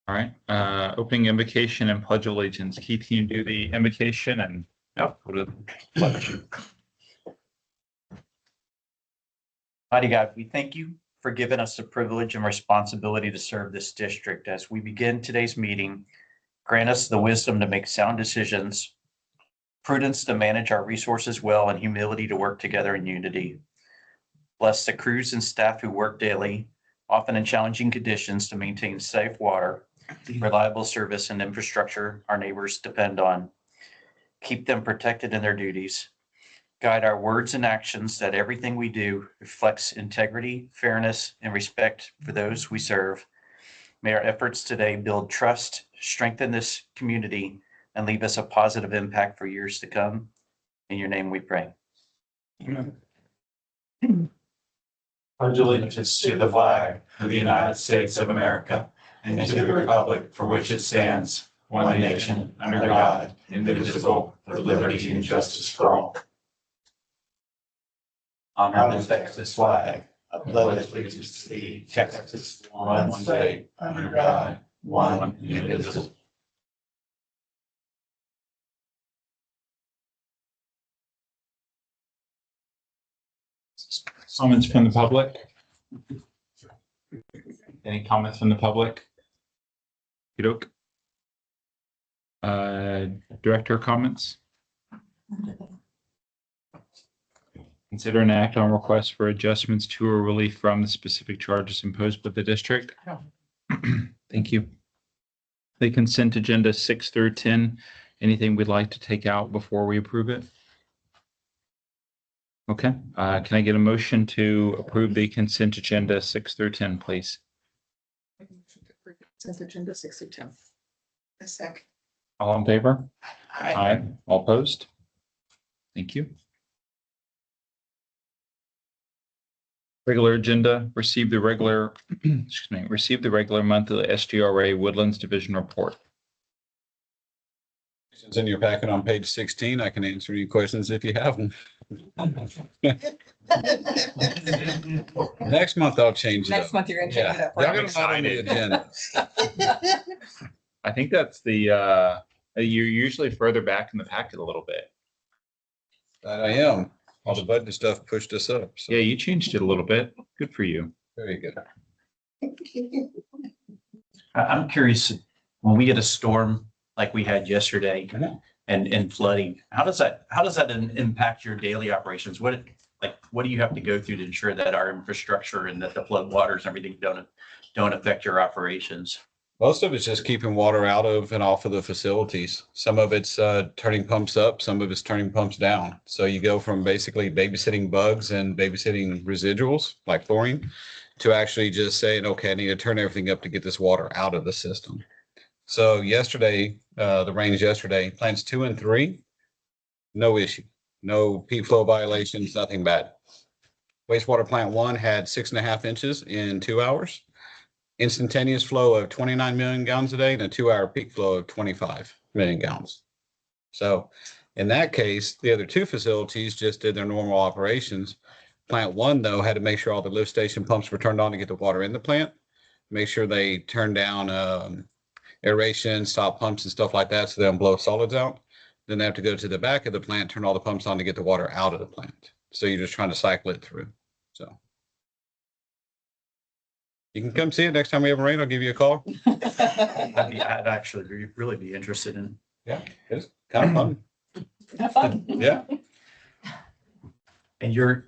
All right, opening invocation and pledge allegiance. Keith, can you do the invocation and go to the pledge? Mighty God, we thank you for giving us the privilege and responsibility to serve this district. As we begin today's meeting, grant us the wisdom to make sound decisions, prudence to manage our resources well, and humility to work together in unity. Bless the crews and staff who work daily, often in challenging conditions, to maintain safe water, reliable service, and infrastructure our neighbors depend on. Keep them protected in their duties. Guide our words and actions, that everything we do reflects integrity, fairness, and respect for those we serve. May our efforts today build trust, strengthen this community, and leave us a positive impact for years to come. In your name we pray. Amen. Pledge allegiance to the flag of the United States of America and to the republic for which it stands, one nation, under God, indivisible, with liberty and justice for all. Honor the Texas flag. I pledge allegiance to thee, Texas, one state, under God, one indivisible. Comments from the public? Any comments from the public? Okey-doke. Director comments? Consider an act on request for adjustments to or relief from the specific charges imposed by the district. Thank you. The consent agenda 6 through 10. Anything we'd like to take out before we approve it? Okay, can I get a motion to approve the consent agenda 6 through 10, please? Consent agenda 6 through 10. A sec. All in favor? Aye. All opposed? Thank you. Regular agenda, receive the regular monthly SGRA Woodlands Division report. It's in your packet on page 16. I can answer any questions if you have them. Next month I'll change it Next up. month you're gonna change it up. Y'all right? got a lot on the agenda. I think that's the, you're usually further back in the packet a little bit. That I am. All the budget stuff pushed us up. So Yeah, you changed it a little bit. Good for you. very good. I'm curious, when we get a storm like we had yesterday and flooding, how does that impact your daily operations? What do you have to go through to ensure that our infrastructure and that the flood waters and everything don't affect your operations? Most of it's just keeping water out of and off of the facilities. Some of it's turning pumps up, some of it's turning pumps down. So you go from basically babysitting bugs and babysitting residuals like chlorine to actually just saying, okay, I need to turn everything up to get this water out of the system. So yesterday, the rains yesterday, plants 2 and 3, no issue, no peak flow violations, nothing bad. Wastewater plant 1 had 6.5 inches in 2 hours. Instantaneous flow of 29 million gallons a day and a 2-hour peak flow of 25 million gallons. So in that case, the other 2 facilities just did their normal operations. Plant 1, though, had to make sure all the lift station pumps were turned on to get the water in the plant, make sure they turned down aeration, stop pumps and stuff like that so they don't blow solids out. Then they have to go to the back of the plant, turn all the pumps on to get the water out of the plant. So you're just trying to cycle it through. So you can come see it next time we have a rain. I'll give you a call. I'd actually really be interested in. Yeah, it's kind of fun. Have fun. Yeah. And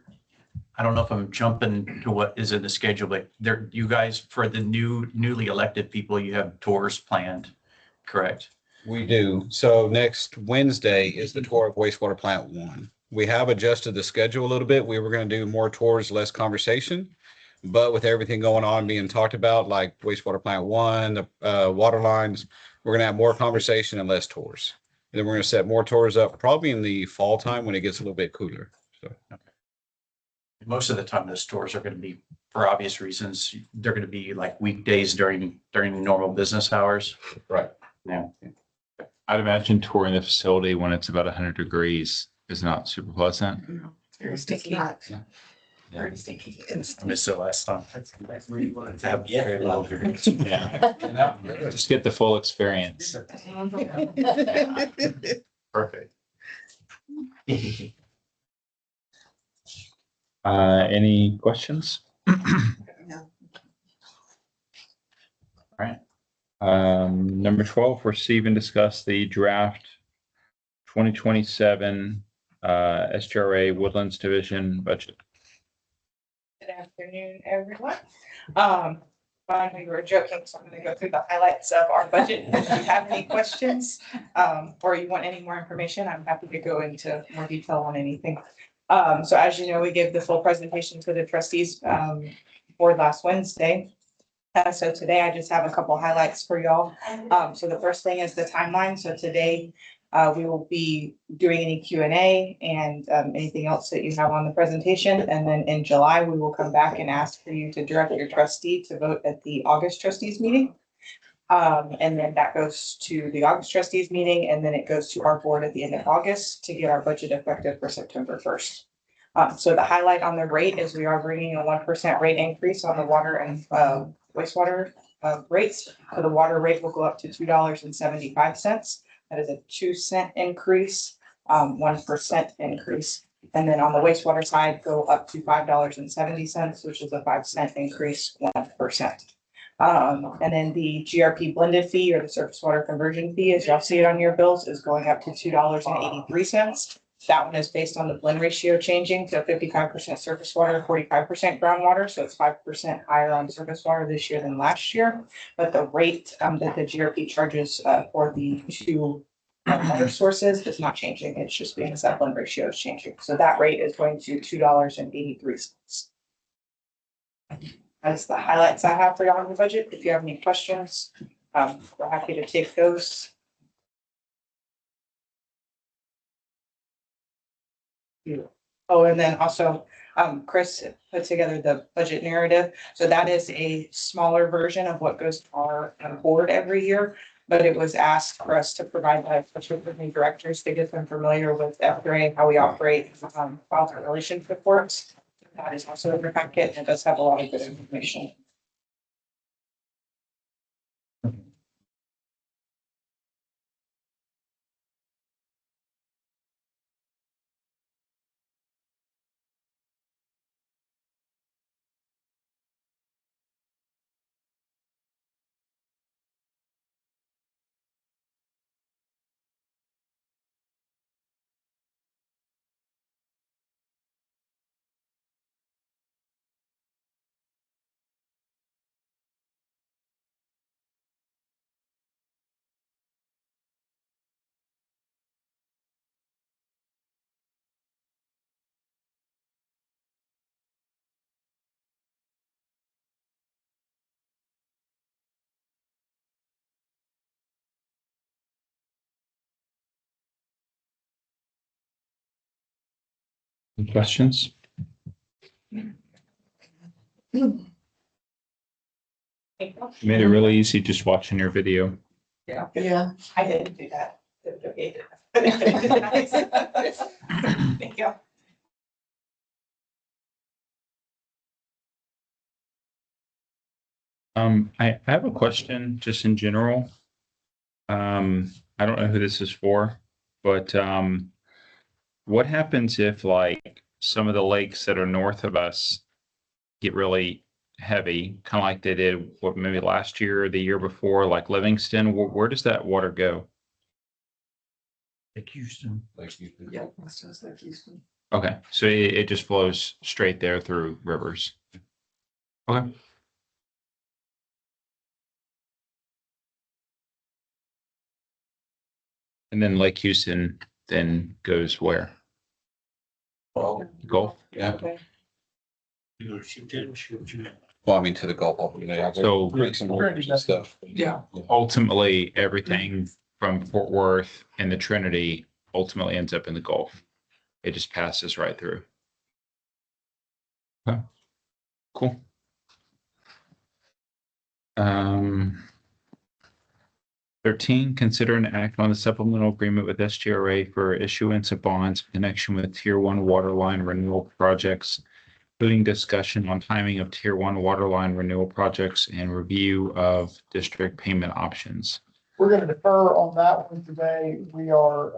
I don't know if I'm jumping to what is in the schedule, but you guys, for the newly elected people, you have tours planned, correct? We do. So next Wednesday is the tour of wastewater plant 1. We have adjusted the schedule a little bit. We were going to do more tours, less conversation. But with everything going on being talked about, like wastewater plant 1, the water lines, we're going to have more conversation and less tours. And then we're going to set more tours up probably in the fall time when it gets a little bit cooler. So Most of the time, those tours are going to be, for obvious reasons, they're going to be like weekdays during normal business hours. right. Yeah. I'd imagine touring the facility when it's about 100 degrees is not super pleasant. Very sticky. Yeah. I was thinking it's- I missed it last time. Yeah. Just get the full experience. Perfect. Any questions? No. Number 12, receive and discuss the draft 2027 SGRA Woodlands Division budget. Good afternoon, everyone. Fine, we were joking, so I'm gonna go through the highlights of our budget. If you have any questions, or you want any more information, I'm happy to go into more detail on anything. So as you know, we gave the full presentation to the trustees, board last Wednesday. So today I just have a couple highlights for y'all. So the first thing is the timeline. So today, we will be doing any Q&A and anything else that you have on the presentation. And then in July, we will come back and ask for you to direct your trustee to vote at the August trustees meeting. And then that goes to the August trustees meeting, and then it goes to our board at the end of August to get our budget effective for September 1st. So the highlight on the rate is we are bringing a 1% rate increase on the water and wastewater rates. So the water rate will go up to $2.75. That is a 2-cent increase, 1% increase. And then on the wastewater side, go up to $5.70, which is a 5-cent increase, 1%. And then the GRP blended fee or the surface water conversion fee, as y'all see it on your bills, is going up to $2.83. That one is based on the blend ratio changing to 55% surface water, 45% groundwater. So it's 5% higher on surface water this year than last year. But the rate that the GRP charges for the two water sources is not changing. It's just because that blend ratio is changing. So that rate is going to $2.83. That's the highlights I have for y'all on the budget. If you have any questions, we're happy to take those. Oh, and then also, Chris put together the budget narrative. So that is a smaller version of what goes to our board every year. But it was asked for us to provide that with new directors to get them familiar with FRA, how we operate, file relations reports. That is also in your packet, and it does have a lot of good information. Any questions? You made it really easy just watching your video. Yeah, Yeah. I didn't do that. Okay. Thank you. I have a question just in general. I don't know who this is for, but what happens if like some of the lakes that are north of us get really heavy, kind of like they did what maybe last year or the year before, like Livingston? Where does that water go? Like Houston. Yeah. That's just like Houston. Okay, so it just flows straight there through rivers. Okay. And then Lake Houston then goes where? Well, Gulf? yeah, Okay. well, I mean, to the Gulf. Yeah, So- creeks and rivers and stuff. Yeah. Ultimately, everything from Fort Worth and the Trinity ultimately ends up in the Gulf. It just passes right through. Okay. Cool. 13, consider an act on the supplemental agreement with SGRA for issuance of bonds in connection with Tier 1 water line renewal projects including discussion on timing of tier one water line renewal projects and review of district payment options. We're going to defer on that one today. We are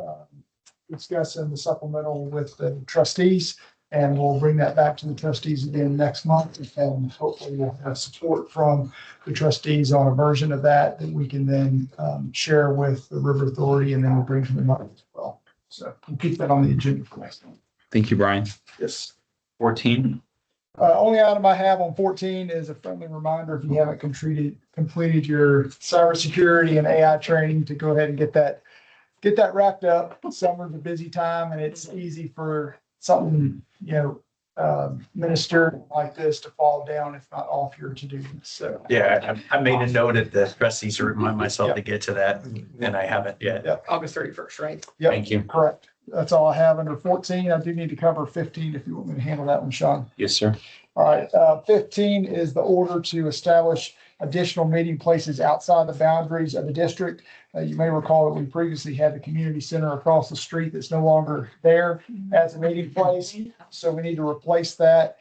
discussing the supplemental with the trustees, and we'll bring that back to the trustees again next month. And hopefully we'll have support from the trustees on a version of that that we can then share with the River Authority, and then we'll bring them up as well. So we'll keep that on the agenda for next time. Thank you, Brian. Yes. 14. Only item I have on 14 is a friendly reminder, if you haven't completed your cybersecurity and AI training, to go ahead and get that wrapped up. Summer's a busy time, and it's easy for something, minister like this to fall down if not off your to-do list. So, Yeah, I made a note at the trustees to remind myself to get to that, and I haven't yet. yeah, August 31st, right? yep, Thank you. correct. That's all I have under 14. I do need to cover 15 if you want me to handle that one, Sean. Yes, sir. All right, 15 is the order to establish additional meeting places outside the boundaries of the district. You may recall that we previously had the community center across the street that's no longer there as a meeting place. So we need to replace that.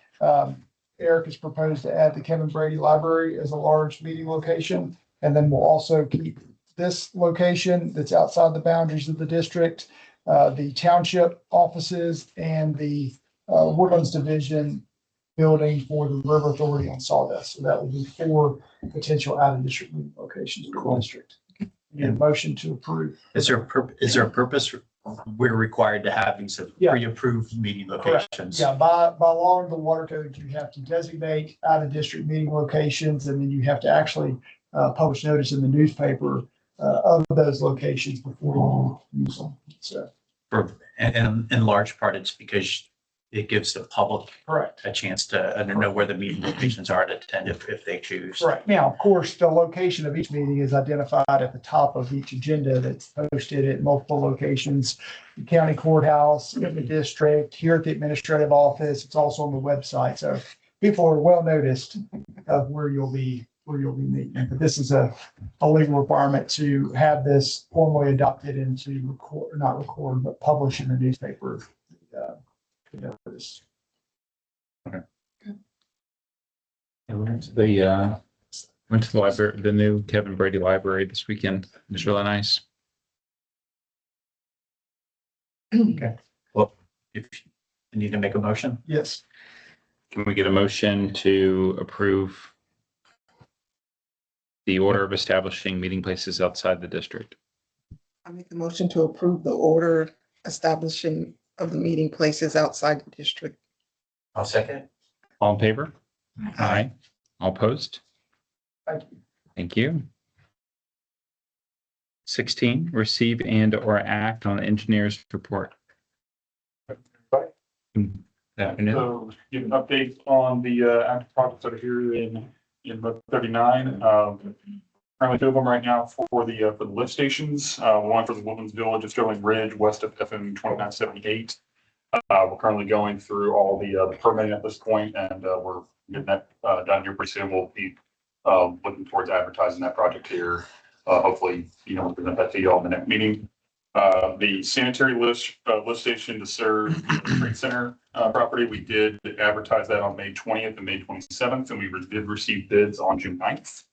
Eric has proposed to add the Kevin Brady Library as a large meeting location. And then we'll also keep this location that's outside the boundaries of the district, the township offices, and the Woodlands Division building for the River Authority on Sawdust. So that will be 4 potential out-of-district meeting locations for the district. Need a motion to approve. Is there a purpose? We're required to have these Yeah. pre-approved meeting Correct. locations. Yeah, by law in the water code, you have to designate out-of-district meeting locations, and then you have to actually publish notice in the newspaper of those locations before you use them. So, And in large part, it's because it gives the public correct. a chance to know where the meeting locations are to attend if they choose. Right. Now, of course, the location of each meeting is identified at the top of each agenda that's posted at multiple locations. The county courthouse, in the district, here at the administrative office. It's also on the website. So people are well noticed of where you'll be meeting. But this is a legal requirement to have this formally adopted and to but publish in the newspaper. Notice. Went to the library, the new Kevin Brady Library this weekend. It was really nice. Well, if you need to make a motion, Yes. Can we get a motion to approve the order of establishing meeting places outside the district? I make a motion to approve the order establishing of the meeting places outside the district. I'll second. All in favor? Aye. All opposed? Thank you. Thank you. 16, receive and or act on the engineer's report. Good afternoon. So give an update on the active projects that are here in Route 39. Currently 2 of them right now for the lift stations. One for the Woodlands Village of Sterling Ridge, west of FM 2978. We're currently going through all the permitting at this point, and we're getting that done here pretty soon. We'll be looking towards advertising that project here. Hopefully, we'll present that to you all in the next meeting. The sanitary lift station to serve the Trade Center property, we did advertise that on May 20th and May 27th, and we did receive bids on June 9th.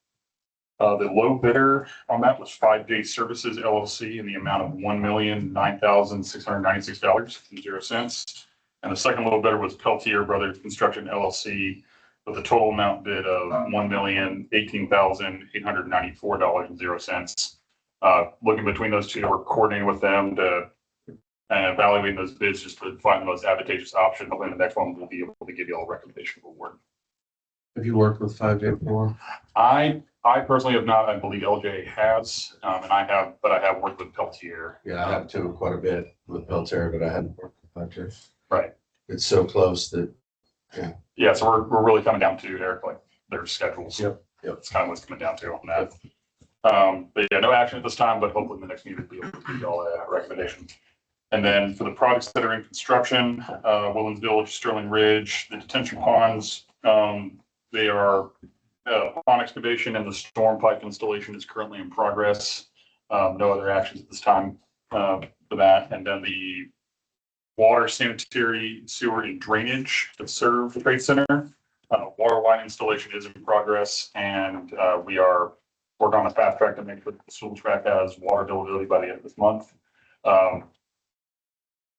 The low bidder on that was 5J Services LLC in the amount of $1,09,696.00. And the second low bidder was Peltier Brothers Construction LLC with a total amount bid of $1,018,894.00. Looking between those two, we're coordinating with them to evaluating those bids just to find the most advantageous option. Hopefully the next one we'll be able to give you all a recommendation of award. Have you worked with 5J before? I personally have not. I believe LJ has, and I have worked with Peltier. Yeah, I have too, quite a bit with Peltier, but I hadn't worked with Peltier. Right. It's so close that, Yeah, so we're really coming down to their schedules. Yep. That's kind of what's coming down to on that. But yeah, no action at this time, but hopefully in the next meeting we'll be able to give you all a recommendation. And then for the projects that are in construction, Woodlands Village, Sterling Ridge, the detention ponds, they are pond excavation, and the storm pipe installation is currently in progress. No other actions at this time for that. And then the water, sanitary, sewer, and drainage that serve the Trade Center. Water line installation is in progress, and we are working on a fast track to make sure that the school track has water availability by the end of this month.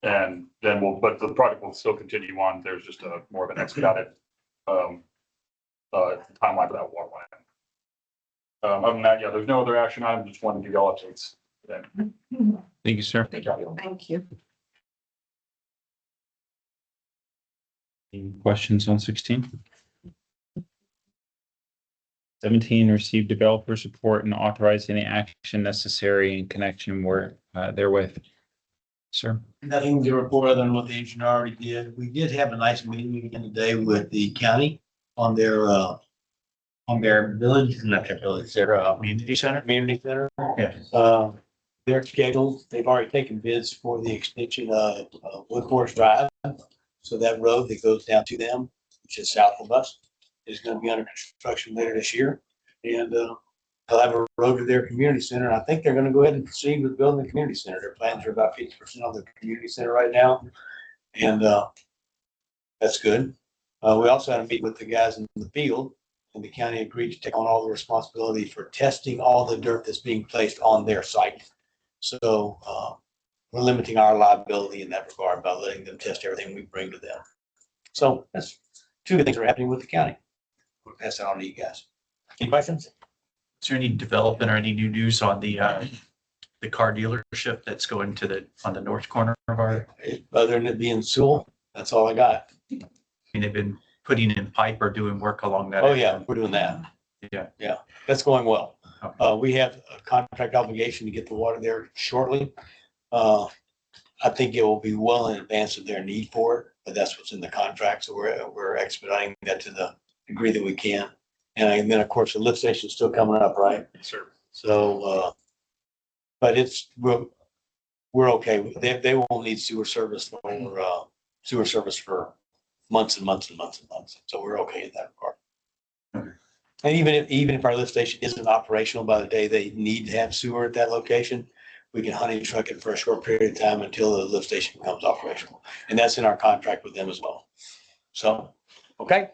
And then but the project will still continue on. There's just more of an expedited timeline for that water line. Other than that, yeah, there's no other action items. Just wanted to give y'all updates. Thank you, sir. Thank you. Any questions on 16? 17, receive developer support and authorize any action necessary in connection therewith. Sir? Nothing to report other than what the engineer already did. We did have a nice meeting again today with the county on their village, not their village, their Community center? community center. Yeah. They're scheduled, they've already taken bids for the extension of Woodforest Drive. So that road that goes down to them, which is south of us, is gonna be under construction later this year. And they'll have a road to their community center. I think they're gonna go ahead and proceed with building the community center. Their plans are about 50% of the community center right now. And that's good. We also had a meet with the guys in the field, and the county agreed to take on all the responsibility for testing all the dirt that's being placed on their site. So we're limiting our liability in that regard by letting them test everything we bring to them. So that's two good things that are happening with the county. We'll pass that on to you guys. Any questions? Is there any development or any new news on the car dealership that's going on the north corner of our? Other than it being Sewell, that's all I got. I mean, they've been putting in pipe or doing work along that. Oh, yeah, we're doing that. Yeah. That's going well. We have a contract obligation to get the water there shortly. I think it will be well in advance of their need for it, but that's what's in the contract. So we're expediting that to the degree that we can. And then, of course, the lift station is still coming up, right? Sure. So, but we're okay. They won't need sewer service or sewer service for months and months and months and months. So we're okay in that regard. And even if our lift station isn't operational by the day they need to have sewer at that location, we can honey truck it for a short period of time until the lift station becomes operational. And that's in our contract with them as well. So, okay.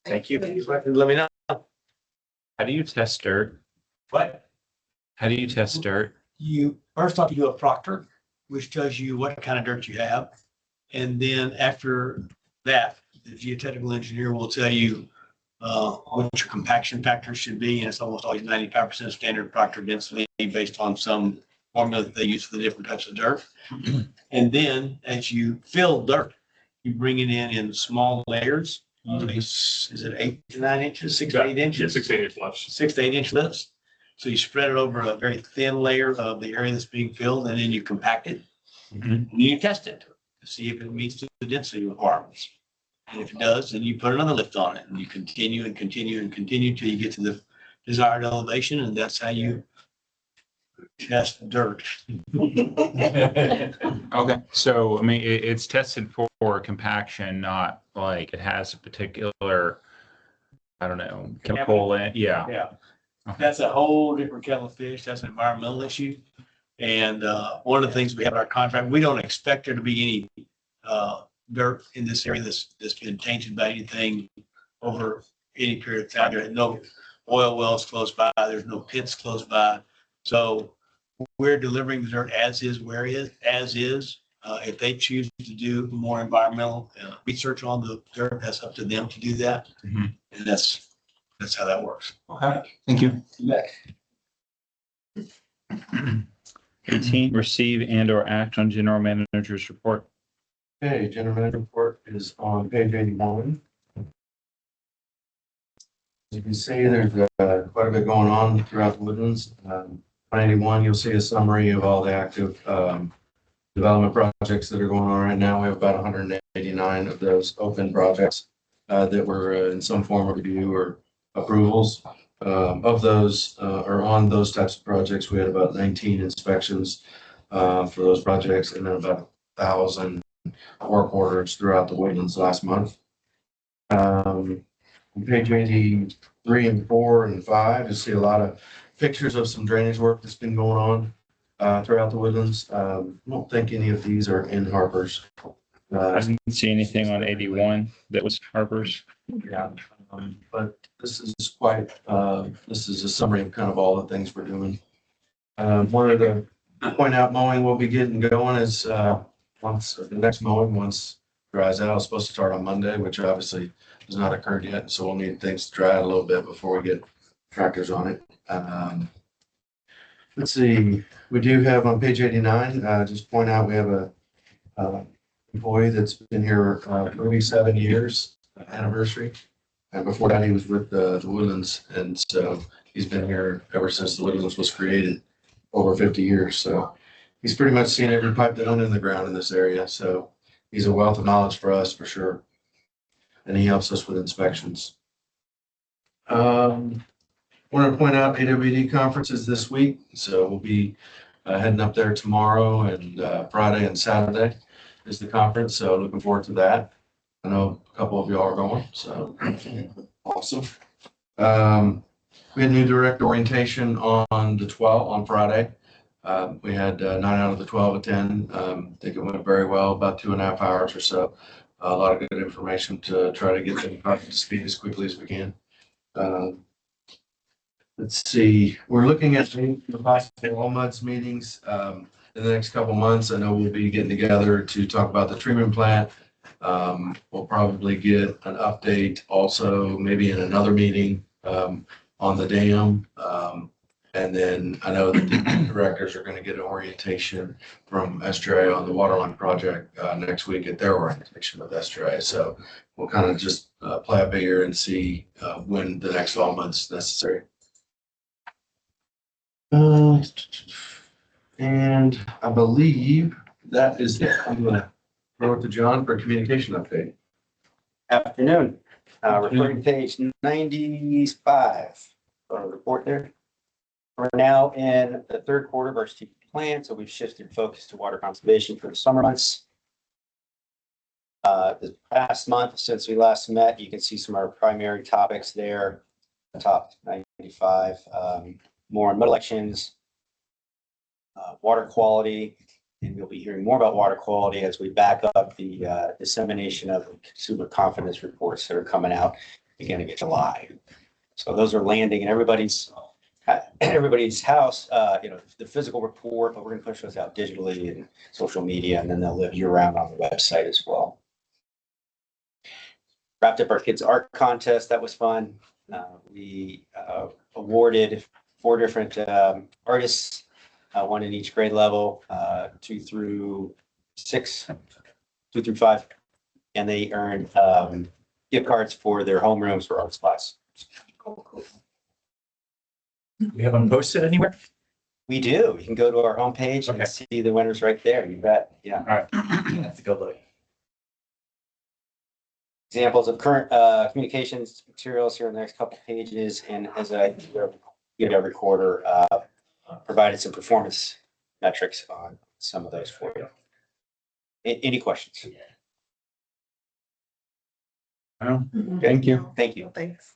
Thank you. Let me know. How do you test dirt? What? How do you test dirt? You first off, you do a proctor, which tells you what kind of dirt you have. And then after that, the geotechnical engineer will tell you what your compaction factor should be. And it's almost always 95% standard proctor density based on some formula that they use for the different types of dirt. And then as you fill dirt, you bring it in small layers. Is it 8 to 9 inches, 6 to 8 inches? Yeah, 6 to 8 inch lifts. 6 to 8 inch lifts. So you spread it over a very thin layer of the area that's being filled, and then you compact it. And you test it to see if it meets the density requirements. And if it does, then you put another lift on it, and you continue and continue and continue till you get to the desired elevation, and that's how you test dirt. Okay, so I mean, it's tested for compaction, not like it has a particular, I don't know, chemical in, yeah. Yeah. Okay. That's a whole different kettle of fish. That's an environmental issue. And one of the things we have in our contract, we don't expect there to be any dirt in this area that's been tainted by anything over any period of time. There are no oil wells close by. There's no pits close by. So we're delivering the dirt as is, where it is, as is. If they choose to do more environmental research on the dirt, that's up to them to do that. Mhm. And that's how that works. Okay, thank you. 18, receive and or act on general manager's report. Okay, general manager report is on page 81. As you can see, there's quite a bit going on throughout the Woodlands. On 81, you'll see a summary of all the active development projects that are going on right now. We have about 189 of those open projects that were in some form of review or approvals. Of those, or on those types of projects, we had about 19 inspections for those projects, and then about 1,000 work orders throughout the Woodlands last month. On page 83 and 4 and 5, you'll see a lot of pictures of some drainage work that's been going on. throughout the woodlands. I don't think any of these are in harbors. I didn't see anything on 81 that was Harper's. Yeah, but this is quite, this is a summary of kind of all the things we're doing. Wanted to point out mowing will be getting going as, once, the next mowing, once dries out, it's supposed to start on Monday, which obviously has not occurred yet, so we'll need things to dry out a little bit before we get tractors on it. Let's see, we do have on page 89, just point out we have a, employee that's been here, 37 years anniversary. And before that, he was with the Woodlands, and so he's been here ever since the Woodlands was created, over 50 years. So he's pretty much seen every pipe that went in the ground in this area. So he's a wealth of knowledge for us, for sure. And he helps us with inspections. Wanted to point out AWD conferences this week. So we'll be heading up there tomorrow and Friday and Saturday is the conference. So looking forward to that. I know a couple of y'all are going, so awesome. We had new direct orientation on the 12th, on Friday. We had 9 out of the 12 attend. I think it went very well, about 2.5 hours or so. A lot of good information to try to get them up to speed as quickly as we can. Let's see, we're looking at the possible all MUDS meetings in the next couple months. I know we'll be getting together to talk about the treatment plant. We'll probably get an update also, maybe in another meeting on the dam. And then I know that the directors are going to get an orientation from STRA on the Waterline project next week at their orientation of STRA. So we'll kind of just play up here and see when the next all months necessary. And I believe that is it. I'm going to throw it to John for a communication update. Afternoon. Referring to page 95. Report there. We're now in the third quarter of our strategic plan, so we've shifted focus to water conservation for the summer months. The past month since we last met, you can see some of our primary topics there. Top 95, more on mud elections, water quality, and you'll be hearing more about water quality as we back up the dissemination of consumer confidence reports that are coming out beginning of July. So those are landing in everybody's house, the physical report, but we're going to push those out digitally and social media, and then they'll live year round on the website as well. Wrapped up our kids art contest. That was fun. We awarded 4 different artists, 1 in each grade level, 2 through 5, and they earned gift cards for their homerooms for art supplies. Cool. We have them posted anywhere? We do. You can go to our homepage Okay. and see the winners right there. You bet. Yeah. All right. Have to go look. Examples of current communications materials here in the next couple of pages, and as I do every quarter, provided some performance metrics on some of those for you. Any questions? Thank you. Thank you. Thanks.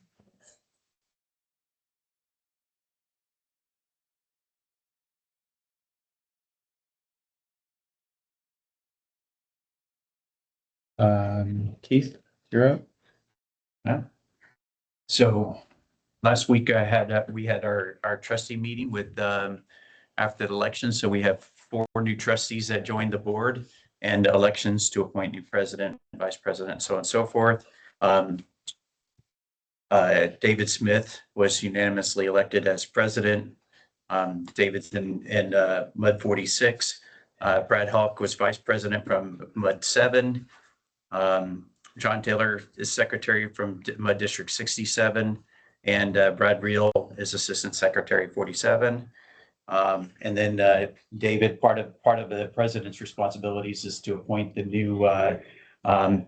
Keith, you're up. So last week we had our trustee meeting with after the election. So we have 4 new trustees that joined the board and elections to appoint new president, vice president, so on and so forth. David Smith was unanimously elected as president. David's in MUD 46. Brad Hawk was vice president from MUD 7. John Taylor is secretary from MUD District 67, and Brad Reel is assistant secretary 47. And then David, part of the president's responsibilities is to appoint the new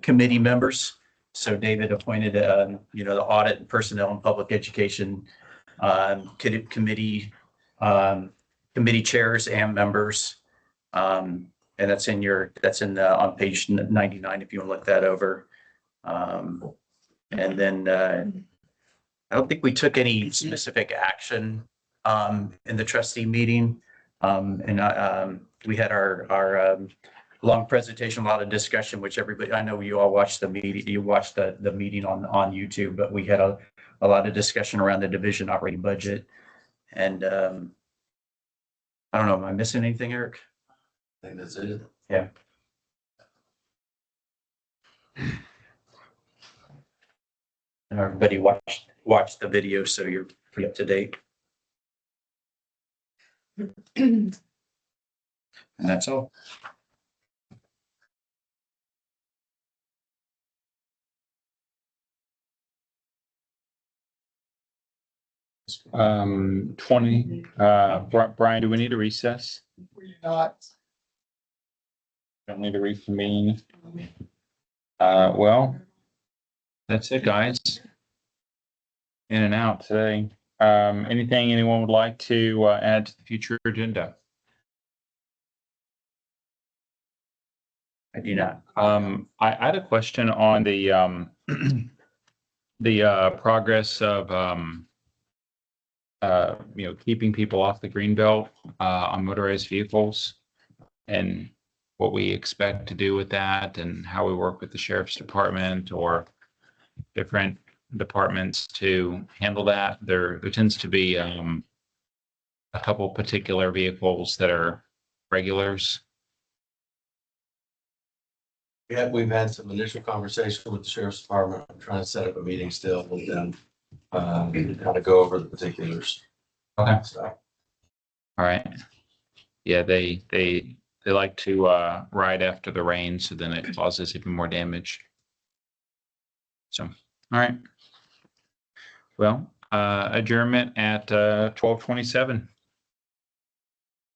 committee members. So David appointed, the audit and personnel and public education committee chairs and members. And that's on page 99 if you want to look that over. And then I don't think we took any specific action in the trustee meeting. We had our long presentation, a lot of discussion, which everybody, I know you all watched the meeting, you watched the meeting on YouTube, but we had a lot of discussion around the division operating budget. And I don't know, am I missing anything, Eric? I think that's it. Yeah. And everybody watched the video, so you're pretty up to date. And that's all. Brian, do we need a recess? Not, Don't need to reconvene. Well, that's it, guys. In and out today. Anything anyone would like to add to the future agenda? I do not. I had a question on the progress of keeping people off the green belt on motorized vehicles, and what we expect to do with that, and how we work with the sheriff's department or different departments to handle that. There tends to be a couple particular vehicles that are regulars. Yeah, we've had some initial conversation with the sheriff's department. I'm trying to set up a meeting still with them. Kind of go over the particulars. Okay. So, All right. Yeah, they like to ride after the rain, so then it causes even more damage. So, all right. Well, adjournment at 12:27.